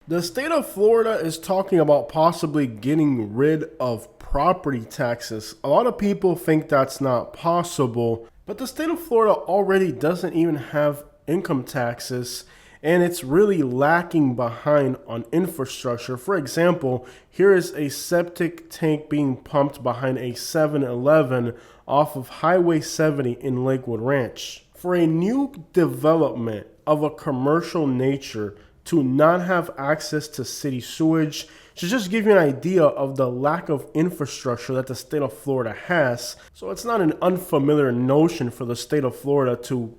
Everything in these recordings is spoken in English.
The state of Florida is talking about possibly getting rid of property taxes. A lot of people think that's not possible, but the state of Florida already doesn't even have income taxes, and it's really lacking behind on infrastructure. For example, here is a septic tank being pumped behind a 7-Eleven off of Highway 70 in Lakewood Ranch. For a new development of a commercial nature to not have access to city sewage should just give you an idea of the lack of infrastructure that the state of Florida has. So it's not an unfamiliar notion for the state of Florida to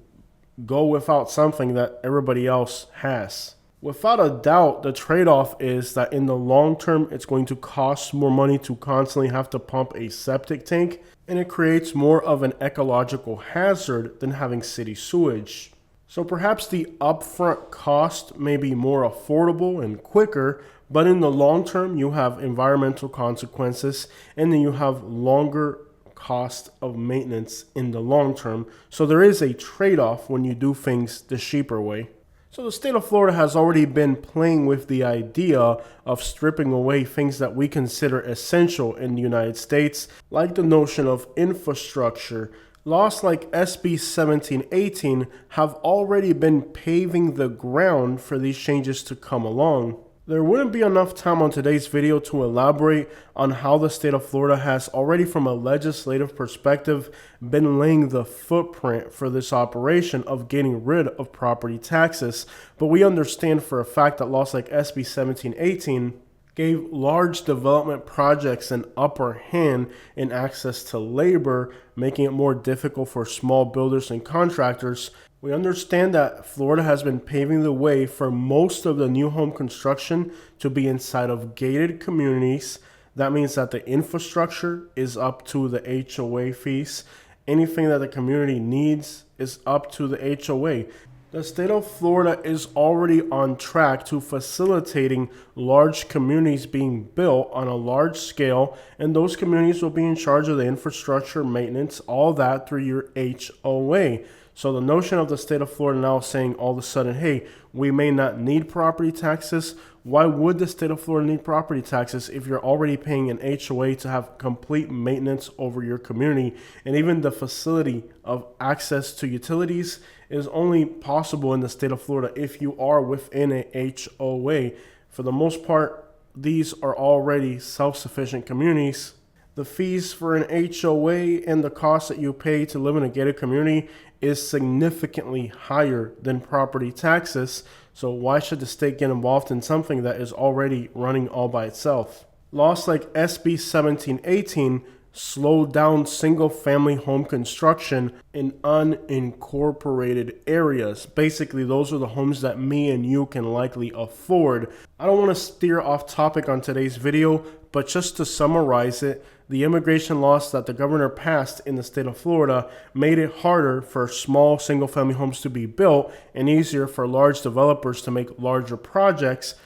go without something that everybody else has. Without a doubt, the trade-off is that in the long term, it's going to cost more money to constantly have to pump a septic tank, and it creates more of an ecological hazard than having city sewage. So perhaps the upfront cost may be more affordable and quicker, but in the long term, you have environmental consequences, and then you have longer cost of maintenance in the long term. So there is a trade-off when you do things the cheaper way. So the state of Florida has already been playing with the idea of stripping away things that we consider essential in the United States, like the notion of infrastructure. Laws like SB 1718 have already been paving the ground for these changes to come along. There wouldn't be enough time on today's video to elaborate on how the state of Florida has already, from a legislative perspective, been laying the footprint for this operation of getting rid of property taxes. But we understand for a fact that laws like SB 1718 gave large development projects an upper hand in access to labor, making it more difficult for small builders and contractors. We understand that Florida has been paving the way for most of the new home construction to be inside of gated communities. That means that the infrastructure is up to the HOA fees. Anything that the community needs is up to the HOA. The state of Florida is already on track to facilitating large communities being built on a large scale, and those communities will be in charge of the infrastructure, maintenance, all that through your HOA. So the notion of the state of Florida now saying all of a sudden, hey, we may not need property taxes. Why would the state of Florida need property taxes if you're already paying an HOA to have complete maintenance over your community? And even the facility of access to utilities is only possible in the state of Florida if you are within a HOA. For the most part, these are already self-sufficient communities. The fees for an HOA and the cost that you pay to live in a gated community is significantly higher than property taxes. So why should the state get involved in something that is already running all by itself? Laws like SB 1718 slowed down single-family home construction in unincorporated areas. Basically, those are the homes that me and you can likely afford. I don't want to steer off topic on today's video, but just to summarize it, the immigration laws that the governor passed in the state of Florida made it harder for small single-family homes to be built and easier for large developers to make larger projects,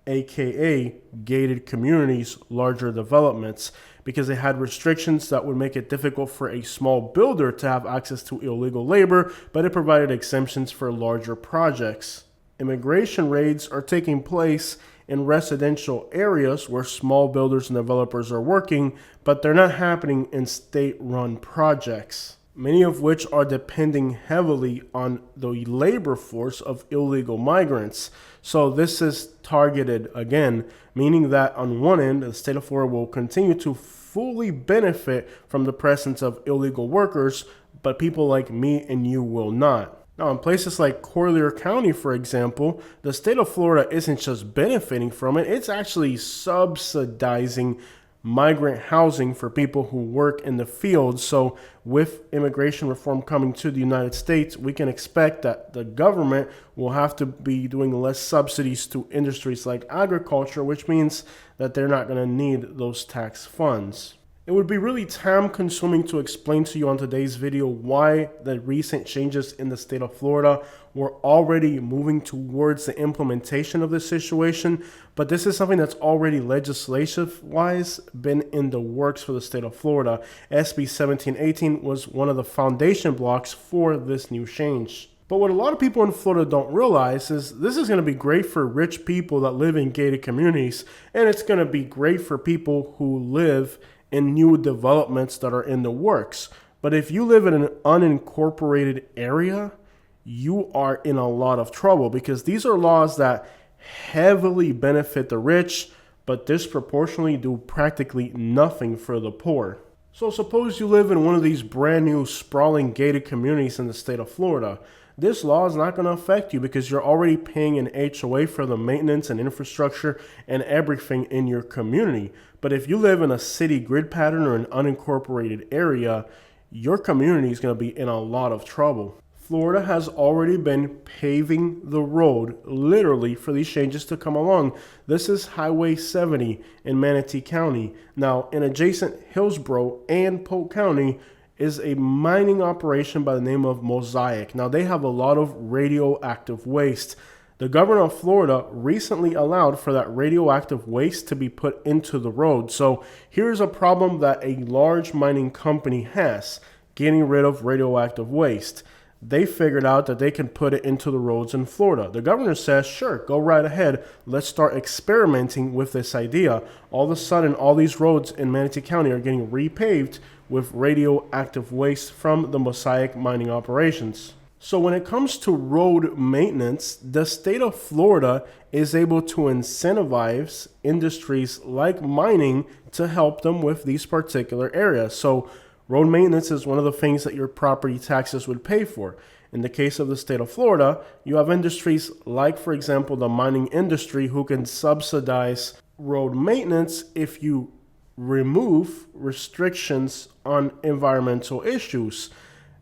aka gated communities, larger developments, because they had restrictions that would make it difficult for a small builder to have access to illegal labor, but it provided exemptions for larger projects. Immigration raids are taking place in residential areas where small builders and developers are working, but they're not happening in state-run projects, many of which are depending heavily on the labor force of illegal migrants. So this is targeted again, meaning that on one end, the state of Florida will continue to fully benefit from the presence of illegal workers, but people like me and you will not. Now, in places like Collier County, for example, the state of Florida isn't just benefiting from it, it's actually subsidizing migrant housing for people who work in the field. So with immigration reform coming to the United States, we can expect that the government will have to be doing less subsidies to industries like agriculture, which means that they're not going to need those tax funds. It would be really time consuming to explain to you on today's video why the recent changes in the state of Florida were already moving towards the implementation of this situation, but this is something that's already legislative-wise been in the works for the state of Florida. SB 1718 was one of the foundation blocks for this new change. But what a lot of people in Florida don't realize is this is going to be great for rich people that live in gated communities, and it's going to be great for people who live in new developments that are in the works. But if you live in an unincorporated area, you are in a lot of trouble because these are laws that heavily benefit the rich, but disproportionately do practically nothing for the poor. So suppose you live in one of these brand new sprawling gated communities in the state of Florida. This law is not going to affect you because you're already paying an HOA for the maintenance and infrastructure and everything in your community. But if you live in a city grid pattern or an unincorporated area, your community is going to be in a lot of trouble. Florida has already been paving the road, literally, for these changes to come along. This is Highway 70 in Manatee County. Now, in adjacent Hillsborough and Polk County is a mining operation by the name of Mosaic. Now, they have a lot of radioactive waste. The governor of Florida recently allowed for that radioactive waste to be put into the road. So here's a problem that a large mining company has, getting rid of radioactive waste. They figured out that they can put it into the roads in Florida. The governor says, sure, go right ahead. Let's start experimenting with this idea. All of a sudden, all these roads in Manatee County are getting repaved with radioactive waste from the Mosaic mining operations. So when it comes to road maintenance, the state of Florida is able to incentivize industries like mining to help them with these particular areas. So road maintenance is one of the things that your property taxes would pay for. In the case of the state of Florida, you have industries like, for example, the mining industry who can subsidize road maintenance if you remove restrictions on environmental issues.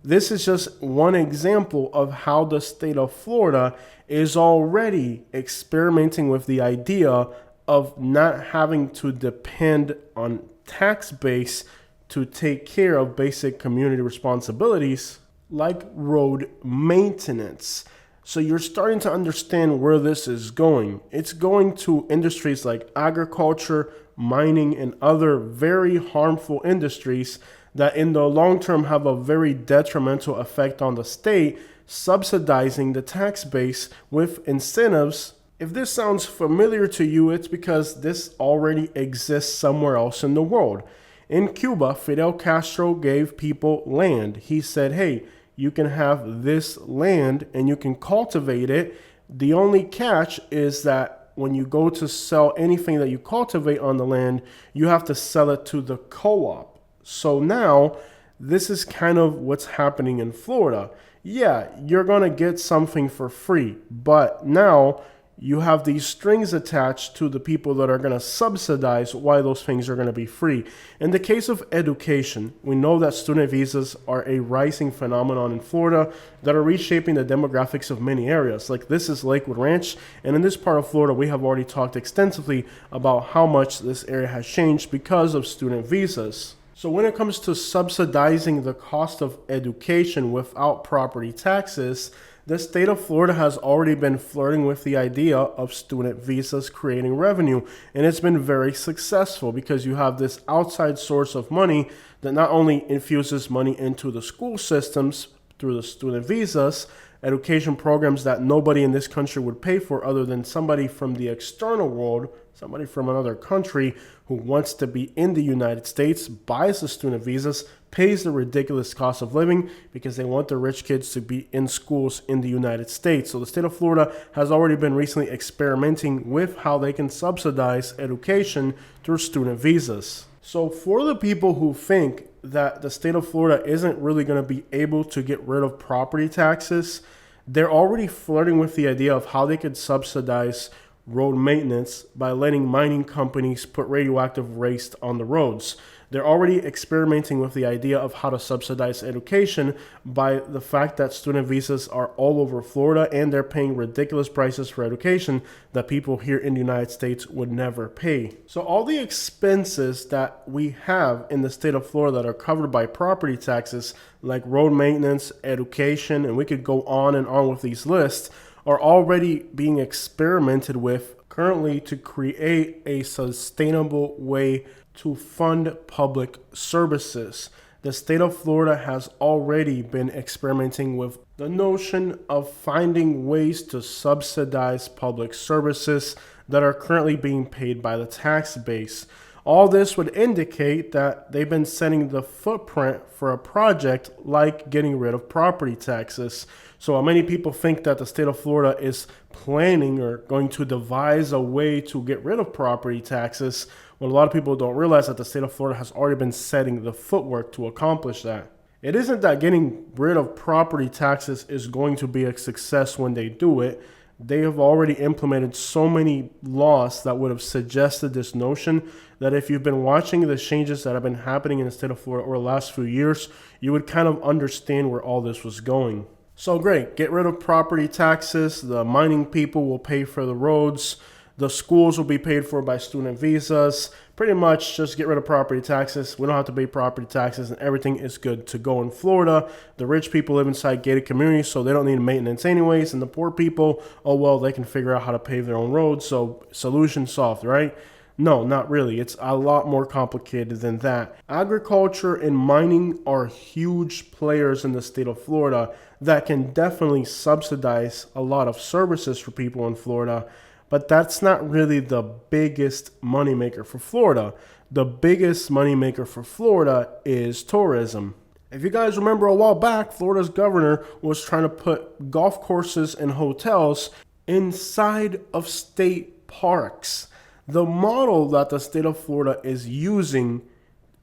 This is just one example of how the state of Florida is already experimenting with the idea of not having to depend on tax base to take care of basic community responsibilities like road maintenance. So you're starting to understand where this is going. It's going to industries like agriculture, mining, and other very harmful industries that in the long term have a very detrimental effect on the state, subsidizing the tax base with incentives. If this sounds familiar to you, it's because this already exists somewhere else in the world. In Cuba, Fidel Castro gave people land. He said, hey, you can have this land and you can cultivate it. The only catch is that when you go to sell anything that you cultivate on the land, you have to sell it to the co-op. So now this is kind of what's happening in Florida. Yeah, you're going to get something for free, but now you have these strings attached to the people that are going to subsidize why those things are going to be free. In the case of education, we know that student visas are a rising phenomenon in Florida that are reshaping the demographics of many areas. Like this is Lakewood Ranch, and in this part of Florida, we have already talked extensively about how much this area has changed because of student visas. So when it comes to subsidizing the cost of education without property taxes, the state of Florida has already been flirting with the idea of student visas creating revenue, and it's been very successful because you have this outside source of money that not only infuses money into the school systems through the student visas, education programs that nobody in this country would pay for other than somebody from the external world, somebody from another country who wants to be in the United States, buys the student visas, pays the ridiculous cost of living because they want the rich kids to be in schools in the United States. So the state of Florida has already been recently experimenting with how they can subsidize education through student visas. So for the people who think that the state of Florida isn't really going to be able to get rid of property taxes, they're already flirting with the idea of how they could subsidize road maintenance by letting mining companies put radioactive waste on the roads. They're already experimenting with the idea of how to subsidize education by the fact that student visas are all over Florida and they're paying ridiculous prices for education that people here in the United States would never pay. So all the expenses that we have in the state of Florida that are covered by property taxes, like road maintenance, education, and we could go on and on with these lists, are already being experimented with currently to create a sustainable way to fund public services. the state of Florida has already been experimenting with the notion of finding ways to subsidize public services that are currently being paid by the tax base. All this would indicate that they've been setting the footprint for a project like getting rid of property taxes. So many people think that the state of Florida is planning or going to devise a way to get rid of property taxes, when a lot of people don't realize that the state of Florida has already been setting the footwork to accomplish that. It isn't that getting rid of property taxes is going to be a success when they do it. They have already implemented so many laws that would have suggested this notion that if you've been watching the changes that have been happening in the state of Florida over the last few years, you would kind of understand where all this was going. So great, get rid of property taxes. The mining people will pay for the roads. The schools will be paid for by student visas. Pretty much just get rid of property taxes. We don't have to pay property taxes and everything is good to go in Florida. The rich people live inside gated communities, so they don't need maintenance anyways. And the poor people, oh well, they can figure out how to pave their own roads. So solution solved, right? No, not really. It's a lot more complicated than that. Agriculture and mining are huge players in the state of Florida that can definitely subsidize a lot of services for people in Florida. But that's not really the biggest moneymaker for Florida. The biggest moneymaker for Florida is tourism. If you guys remember a while back, Florida's governor was trying to put golf courses and hotels inside of state parks. The model that the state of Florida is using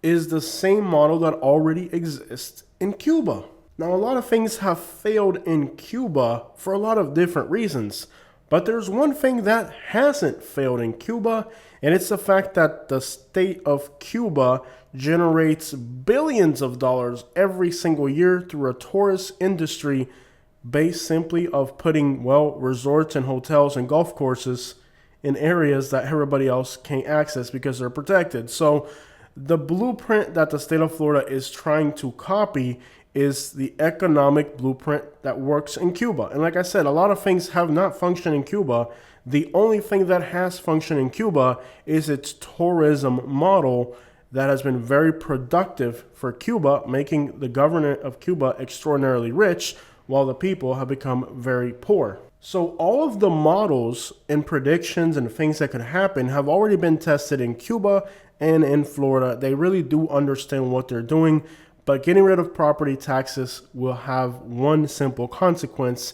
is the same model that already exists in Cuba. Now, a lot of things have failed in Cuba for a lot of different reasons. But there's one thing that hasn't failed in Cuba, and it's the fact that the state of Cuba generates billions of dollars every single year through a tourist industry based simply of putting, well, resorts and hotels and golf courses in areas that everybody else can't access because they're protected. So the blueprint that the state of Florida is trying to copy is the economic blueprint that works in Cuba. And like I said, a lot of things have not functioned in Cuba. The only thing that has functioned in Cuba is its tourism model that has been very productive for Cuba, making the government of Cuba extraordinarily rich while the people have become very poor. So all of the models and predictions and things that could happen have already been tested in Cuba and in Florida. They really do understand what they're doing. But getting rid of property taxes will have one simple consequence,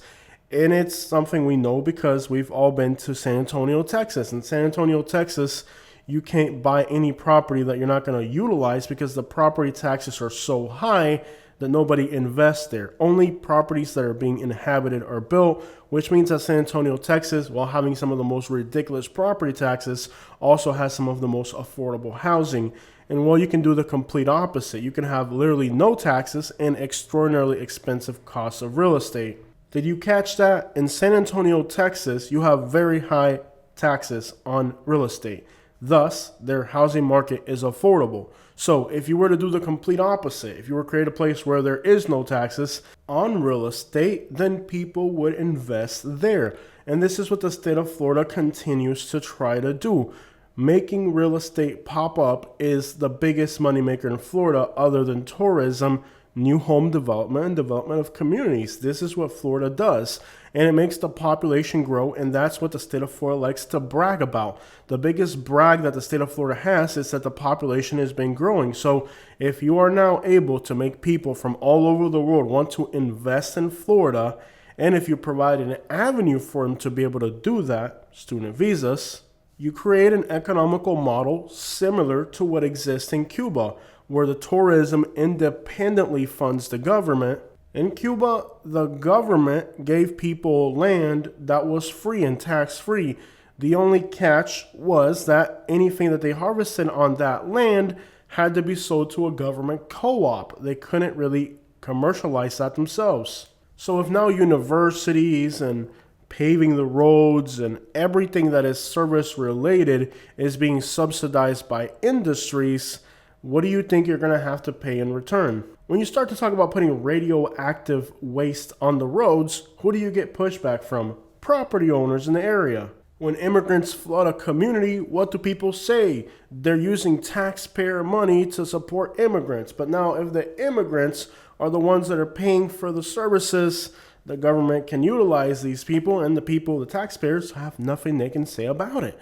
and it's something we know because we've all been to San Antonio, Texas. In San Antonio, Texas, you can't buy any property that you're not going to utilize because the property taxes are so high that nobody invests there. Only properties that are being inhabited are built, which means that San Antonio, Texas, while having some of the most ridiculous property taxes, also has some of the most affordable housing. And well, you can do the complete opposite. You can have literally no taxes and extraordinarily expensive costs of real estate. Did you catch that? In San Antonio, Texas, you have very high taxes on real estate. Thus, their housing market is affordable. So if you were to do the complete opposite, if you were to create a place where there is no taxes on real estate, then people would invest there. And this is what the state of Florida continues to try to do. Making real estate pop up is the biggest moneymaker in Florida other than tourism, new home development, and development of communities. This is what Florida does. And it makes the population grow, and that's what the state of Florida likes to brag about. The biggest brag that the state of Florida has is that the population has been growing. So if you are now able to make people from all over the world want to invest in Florida, and if you provide an avenue for them to be able to do that, student visas, you create an economical model similar to what exists in Cuba, where the tourism independently funds the government. In Cuba, the government gave people land that was free and tax-free. The only catch was that anything that they harvested on that land had to be sold to a government co-op. They couldn't really commercialize that themselves. So if now universities and paving the roads and everything that is service related is being subsidized by industries, what do you think you're going to have to pay in return? When you start to talk about putting radioactive waste on the roads, who do you get pushback from? Property owners in the area. When immigrants flood a community, what do people say? They're using taxpayer money to support immigrants. But now, if the immigrants are the ones that are paying for the services, the government can utilize these people, and the people, the taxpayers, have nothing they can say about it.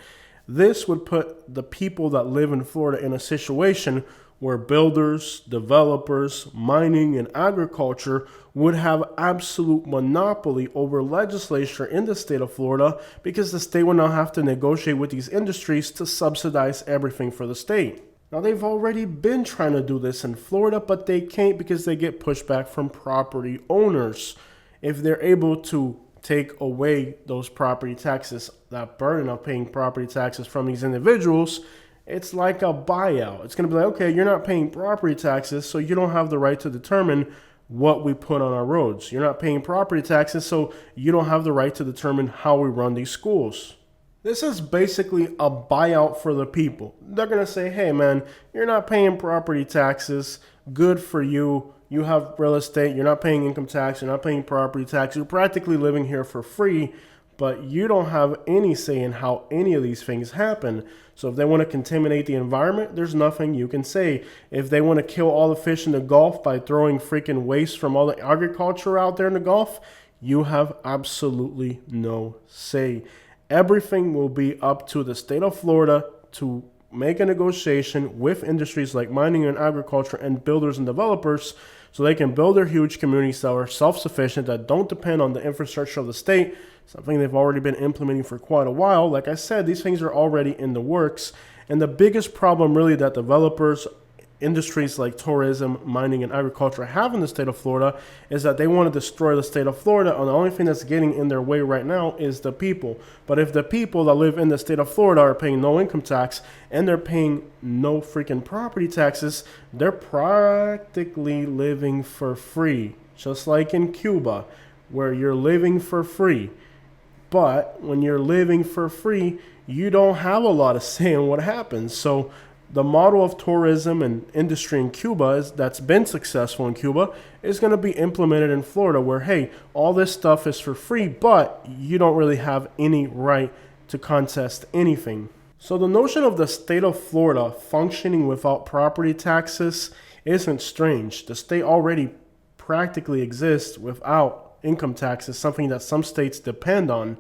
This would put the people that live in Florida in a situation where builders, developers, mining, and agriculture would have absolute monopoly over legislature in the state of Florida, because the state would now have to negotiate with these industries to subsidize everything for the state. Now, they've already been trying to do this in Florida, but they can't because they get pushback from property owners. If they're able to take away those property taxes, that burden of paying property taxes from these individuals, it's like a buyout. It's going to be like, okay, you're not paying property taxes, so you don't have the right to determine what we put on our roads. You're not paying property taxes, so you don't have the right to determine how we run these schools. This is basically a buyout for the people. They're going to say, hey, man, you're not paying property taxes. Good for you. You have real estate. You're not paying income tax. You're not paying property tax. You're practically living here for free, but you don't have any say in how any of these things happen. So if they want to contaminate the environment, there's nothing you can say. If they want to kill all the fish in the Gulf by throwing freaking waste from all the agriculture out there in the Gulf, you have absolutely no say. Everything will be up to the state of Florida to make a negotiation with industries like mining and agriculture and builders and developers, so they can build their huge communities that are self-sufficient, that don't depend on the infrastructure of the state, something they've already been implementing for quite a while. Like I said, these things are already in the works. And the biggest problem really that developers, industries like tourism, mining, and agriculture have in the state of Florida is that they want to destroy the state of Florida, and the only thing that's getting in their way right now is the people. But if the people that live in the state of Florida are paying no income tax and they're paying no freaking property taxes, they're practically living for free, just like in Cuba, where you're living for free. But when you're living for free, you don't have a lot of say in what happens. So the model of tourism and industry in Cuba that's been successful in Cuba is going to be implemented in Florida, where, hey, all this stuff is for free, but you don't really have any right to contest anything. So the notion of the state of Florida functioning without property taxes isn't strange. The state already practically exists without income taxes, something that some states depend on.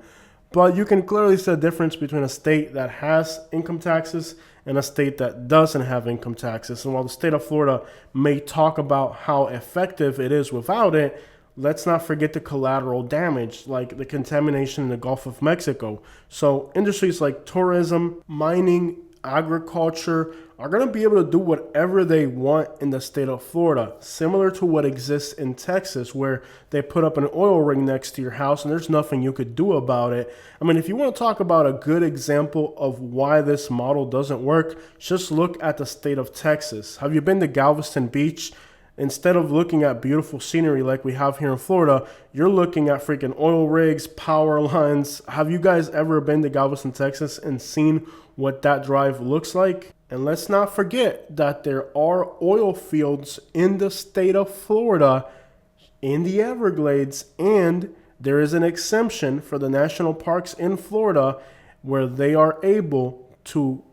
But you can clearly see the difference between a state that has income taxes and a state that doesn't have income taxes. And while the state of Florida may talk about how effective it is without it, let's not forget the collateral damage, like the contamination in the Gulf of Mexico. So industries like tourism, mining, agriculture are going to be able to do whatever they want in the state of Florida, similar to what exists in Texas, where they put up an oil ring next to your house and there's nothing you could do about it. I mean, if you want to talk about a good example of why this model doesn't work, just look at the state of Texas. Have you been to Galveston Beach? Instead of looking at beautiful scenery like we have here in Florida, you're looking at freaking oil rigs, power lines. Have you guys ever been to Galveston, Texas and seen what that drive looks like? And let's not forget that there are oil fields in the state of Florida, in the Everglades, and there is an exemption for the national parks in Florida where they are able to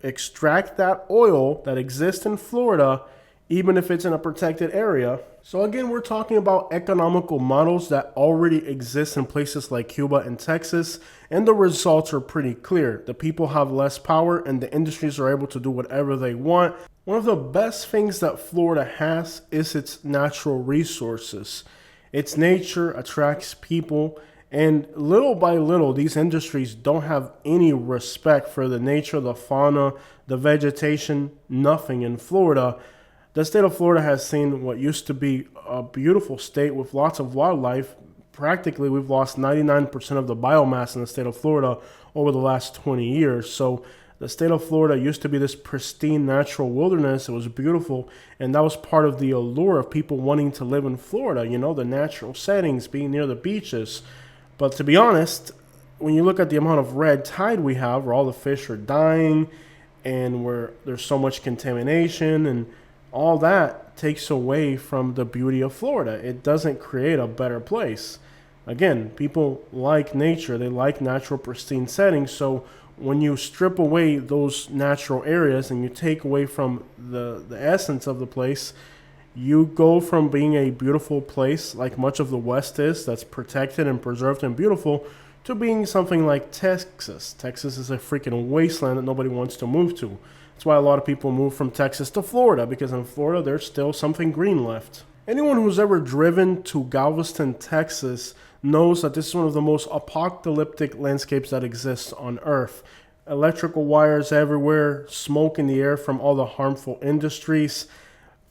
extract that oil that exists in Florida, even if it's in a protected area. So again, we're talking about economical models that already exist in places like Cuba and Texas, and the results are pretty clear. The people have less power and the industries are able to do whatever they want. One of the best things that Florida has is its natural resources. Its nature attracts people, and little by little, these industries don't have any respect for the nature, the fauna, the vegetation, nothing in Florida. The state of Florida has seen what used to be a beautiful state with lots of wildlife. Practically, we've lost 99% of the biomass in the state of Florida over the last 20 years. So the state of Florida used to be this pristine natural wilderness. It was beautiful, and that was part of the allure of people wanting to live in Florida, you know, the natural settings, being near the beaches. But to be honest, when you look at the amount of red tide we have, where all the fish are dying and where there's so much contamination, and all that takes away from the beauty of Florida. It doesn't create a better place. Again, people like nature, they like natural, pristine settings. So when you strip away those natural areas and you take away from the essence of the place, you go from being a beautiful place like much of the West is, that's protected and preserved and beautiful, to being something like Texas. Texas is a freaking wasteland that nobody wants to move to. That's why a lot of people move from Texas to Florida, because in Florida there's still something green left. Anyone who's ever driven to Galveston, Texas knows that this is one of the most apocalyptic landscapes that exists on Earth. Electrical wires everywhere, smoke in the air from all the harmful industries,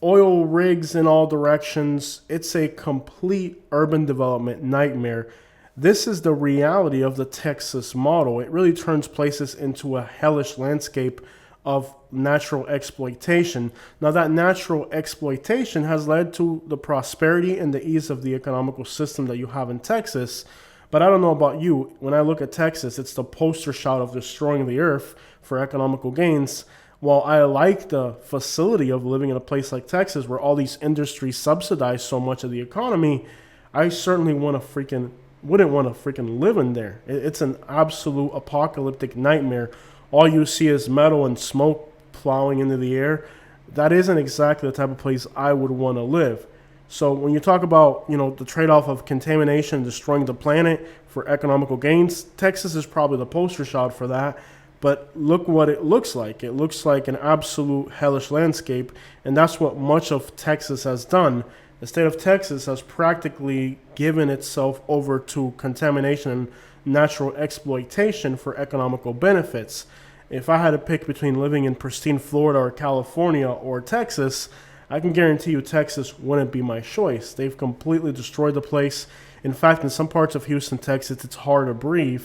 oil rigs in all directions. It's a complete urban development nightmare. This is the reality of the Texas model. It really turns places into a hellish landscape of natural exploitation. Now, that natural exploitation has led to the prosperity and the ease of the economical system that you have in Texas. But I don't know about you. When I look at Texas, it's the poster child of destroying the earth for economical gains. While I like the facility of living in a place like Texas where all these industries subsidize so much of the economy, I certainly wouldn't want to freaking live in there. It's an absolute apocalyptic nightmare. All you see is metal and smoke plowing into the air. That isn't exactly the type of place I would want to live. So when you talk about, the trade-off of contamination, destroying the planet for economical gains, Texas is probably the poster child for that. But look what it looks like. It looks like an absolute hellish landscape, and that's what much of Texas has done. The state of Texas has practically given itself over to contamination and natural exploitation for economical benefits. If I had to pick between living in pristine Florida or California or Texas, I can guarantee you Texas wouldn't be my choice. They've completely destroyed the place. In fact, in some parts of Houston, Texas, it's hard to breathe,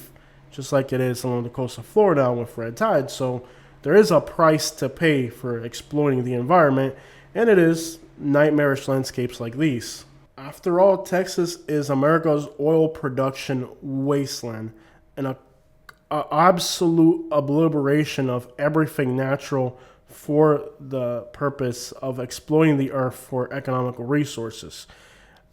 just like it is along the coast of Florida with red tide. So there is a price to pay for exploiting the environment, and it is nightmarish landscapes like these. After all, Texas is America's oil production wasteland, and a absolute obliteration of everything natural for the purpose of exploiting the earth for economical resources.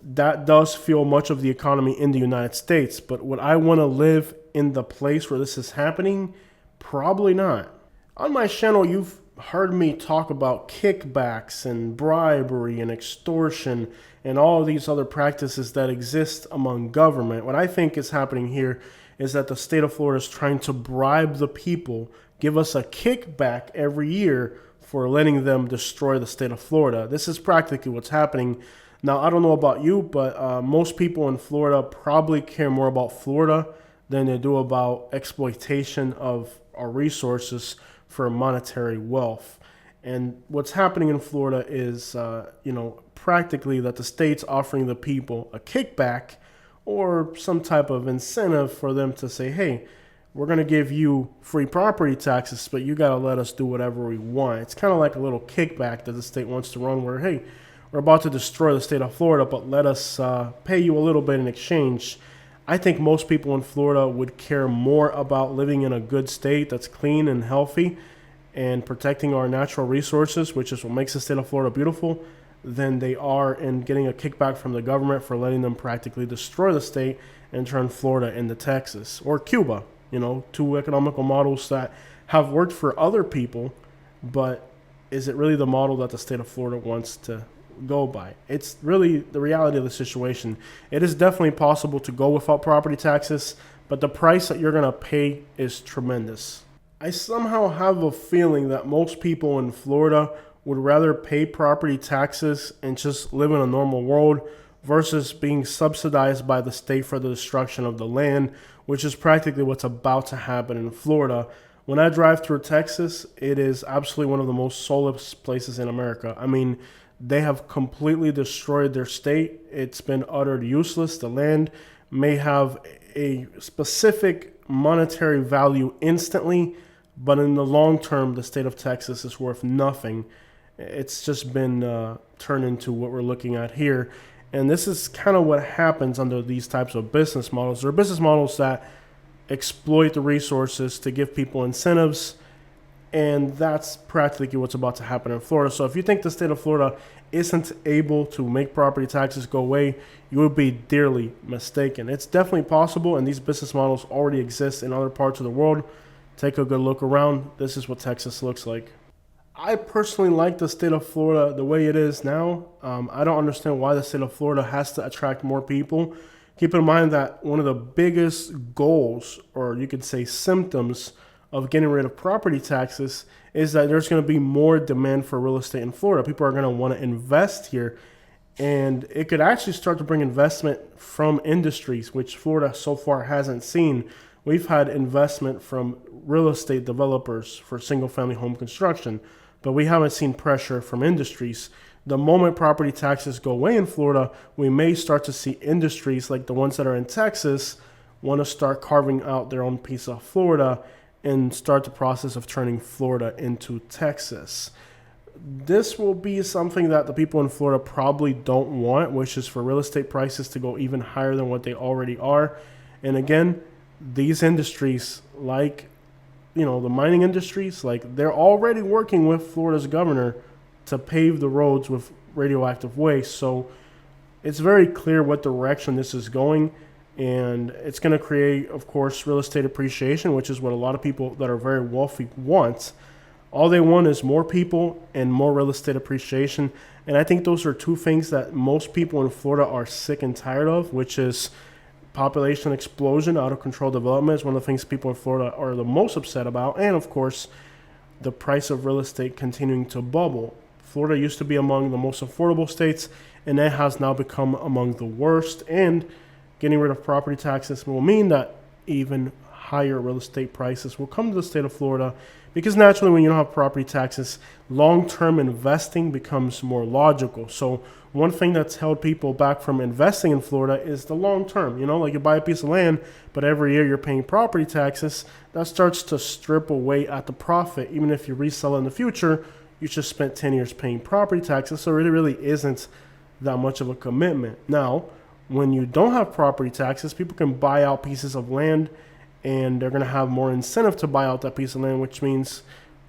That does fuel much of the economy in the United States, but would I want to live in the place where this is happening? Probably not. On my channel, you've heard me talk about kickbacks and bribery and extortion and all of these other practices that exist among government. What I think is happening here is that the state of Florida is trying to bribe the people, give us a kickback every year for letting them destroy the state of Florida. This is practically what's happening. Now, I don't know about you, but most people in Florida probably care more about Florida than they do about exploitation of our resources for monetary wealth. And what's happening in Florida is, practically that the state's offering the people a kickback or some type of incentive for them to say, hey, we're going to give you free property taxes, but you got to let us do whatever we want. It's kind of like a little kickback that the state wants to run where, hey, we're about to destroy the state of Florida, but let us pay you a little bit in exchange. I think most people in Florida would care more about living in a good state that's clean and healthy and protecting our natural resources, which is what makes the state of Florida beautiful, than they are in getting a kickback from the government for letting them practically destroy the state and turn Florida into Texas or Cuba. Two economical models that have worked for other people, but is it really the model that the state of Florida wants to go by? It's really the reality of the situation. It is definitely possible to go without property taxes, but the price that you're going to pay is tremendous. I somehow have a feeling that most people in Florida would rather pay property taxes and just live in a normal world versus being subsidized by the state for the destruction of the land, which is practically what's about to happen in Florida. When I drive through Texas, it is absolutely one of the most soulless places in America. I mean, they have completely destroyed their state. It's been uttered useless. The land may have a specific monetary value instantly, but in the long term, the state of Texas is worth nothing. It's just been turned into what we're looking at here. And this is kind of what happens under these types of business models. There are business models that exploit the resources to give people incentives And that's practically what's about to happen in Florida. So if you think the state of Florida isn't able to make property taxes go away, you would be dearly mistaken. It's definitely possible, and these business models already exist in other parts of the world. Take a good look around. This is what Texas looks like. I personally like the state of Florida the way it is now. I don't understand why the state of Florida has to attract more people. Keep in mind that one of the biggest goals, or you could say symptoms, of getting rid of property taxes is that there's going to be more demand for real estate in Florida. People are going to want to invest here, and it could actually start to bring investment from industries, which Florida so far hasn't seen. We've had investment from real estate developers for single family home construction, but we haven't seen pressure from industries. The moment property taxes go away in Florida, we may start to see industries like the ones that are in Texas want to start carving out their own piece of Florida and start the process of turning Florida into Texas. This will be something that the people in Florida probably don't want, which is for real estate prices to go even higher than what they already are. And again, these industries, like, the mining industries, like, they're already working with Florida's governor to pave the roads with radioactive waste. So it's very clear what direction this is going. And it's going to create, of course, real estate appreciation, which is what a lot of people that are very wealthy want. All they want is more people and more real estate appreciation. And I think those are two things that most people in Florida are sick and tired of, which is population explosion, out of control development is one of the things people in Florida are the most upset about. And, of course, the price of real estate continuing to bubble. Florida used to be among the most affordable states, and it has now become among the worst. And getting rid of property taxes will mean that even higher real estate prices will come to the state of Florida, because naturally when you don't have property taxes, long-term investing becomes more logical. So one thing that's held people back from investing in Florida is the long term. Like you buy a piece of land, but every year you're paying property taxes. That starts to strip away at the profit. Even if you resell in the future, you just spent 10 years paying property taxes. So it really isn't that much of a commitment. Now, when you don't have property taxes, people can buy out pieces of land, and they're going to have more incentive to buy out that piece of land, which means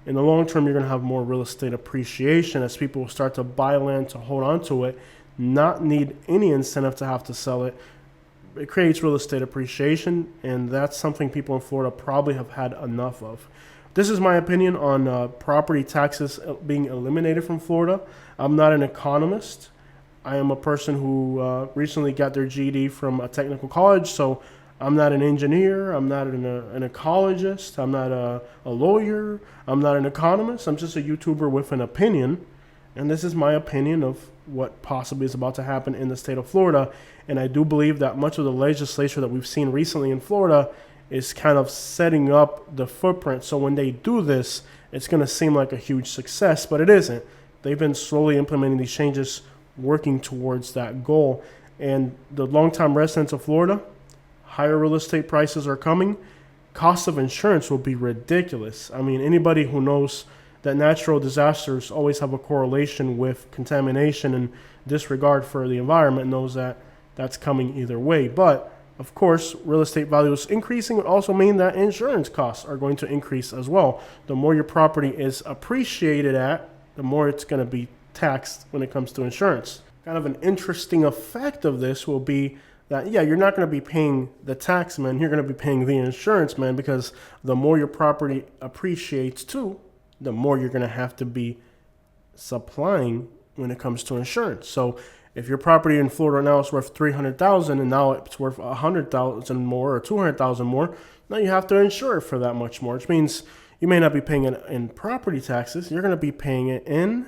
in the long term, you're going to have more real estate appreciation as people will start to buy land to hold on to it, not need any incentive to have to sell it. It creates real estate appreciation, and that's something people in Florida probably have had enough of. This is my opinion on property taxes being eliminated from Florida. I'm not an economist. I am a person who recently got their GED from a technical college, so I'm not an engineer, I'm not an ecologist, I'm not a lawyer, I'm not an economist. I'm just a YouTuber with an opinion, and this is my opinion of what possibly is about to happen in the state of Florida. And I do believe that much of the legislature that we've seen recently in Florida is kind of setting up the footprint. So when they do this, it's going to seem like a huge success, but it isn't. They've been slowly implementing these changes, working towards that goal. And the longtime residents of Florida, higher real estate prices are coming. Cost of insurance will be ridiculous. I mean, anybody who knows that natural disasters always have a correlation with contamination and disregard for the environment knows that that's coming either way. But of course, real estate values increasing would also mean that insurance costs are going to increase as well. The more your property is appreciated at, the more it's going to be taxed when it comes to insurance. Kind of an interesting effect of this will be that, you're not going to be paying the tax man, you're going to be paying the insurance man, because the more your property appreciates too, the more you're going to have to be supplying when it comes to insurance. So if your property in Florida now is worth $300,000 and now it's worth $100,000 more or $200,000 more, now you have to insure it for that much more, which means you may not be paying it in property taxes, you're going to be paying it in,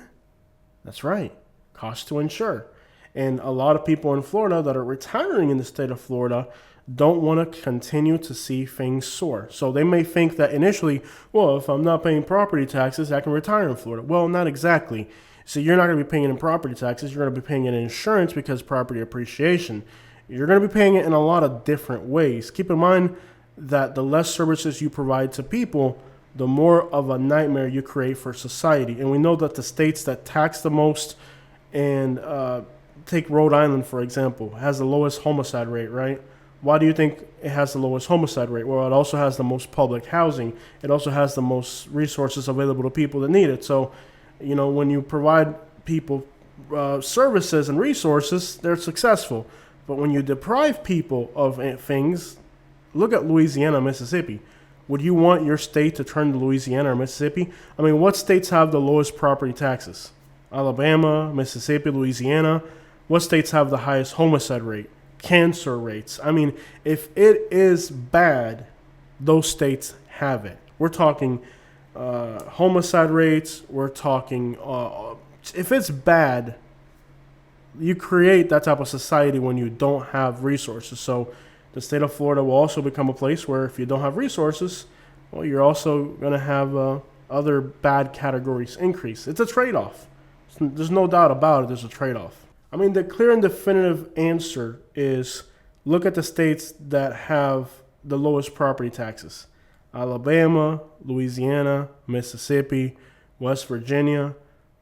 that's right, cost to insure. And a lot of people in Florida that are retiring in the state of Florida don't want to continue to see things soar. So they may think that initially, well, if I'm not paying property taxes, I can retire in Florida. Well, not exactly. So you're not going to be paying it in property taxes. You're going to be paying it in insurance because property appreciation. You're going to be paying it in a lot of different ways. Keep in mind that the less services you provide to people, the more of a nightmare you create for society. And we know that the states that tax the most, and take Rhode Island, for example, has the lowest homicide rate, right? Why do you think it has the lowest homicide rate? Well, it also has the most public housing. It also has the most resources available to people that need it. So, when you provide people services and resources, they're successful. But when you deprive people of things, look at Louisiana, Mississippi. Would you want your state to turn to Louisiana or Mississippi? I mean, what states have the lowest property taxes? Alabama, Mississippi, Louisiana. What states have the highest homicide rate? Cancer rates. I mean, if it is bad, those states have it. We're talking homicide rates. We're talking, if it's bad, you create that type of society when you don't have resources. So the state of Florida will also become a place where if you don't have resources, well, you're also going to have other bad categories increase. It's a trade-off. There's no doubt about it. There's a trade-off. I mean, the clear and definitive answer is look at the states that have the lowest property taxes. Alabama, Louisiana, Mississippi, West Virginia.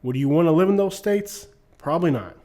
Would you want to live in those states? Probably not.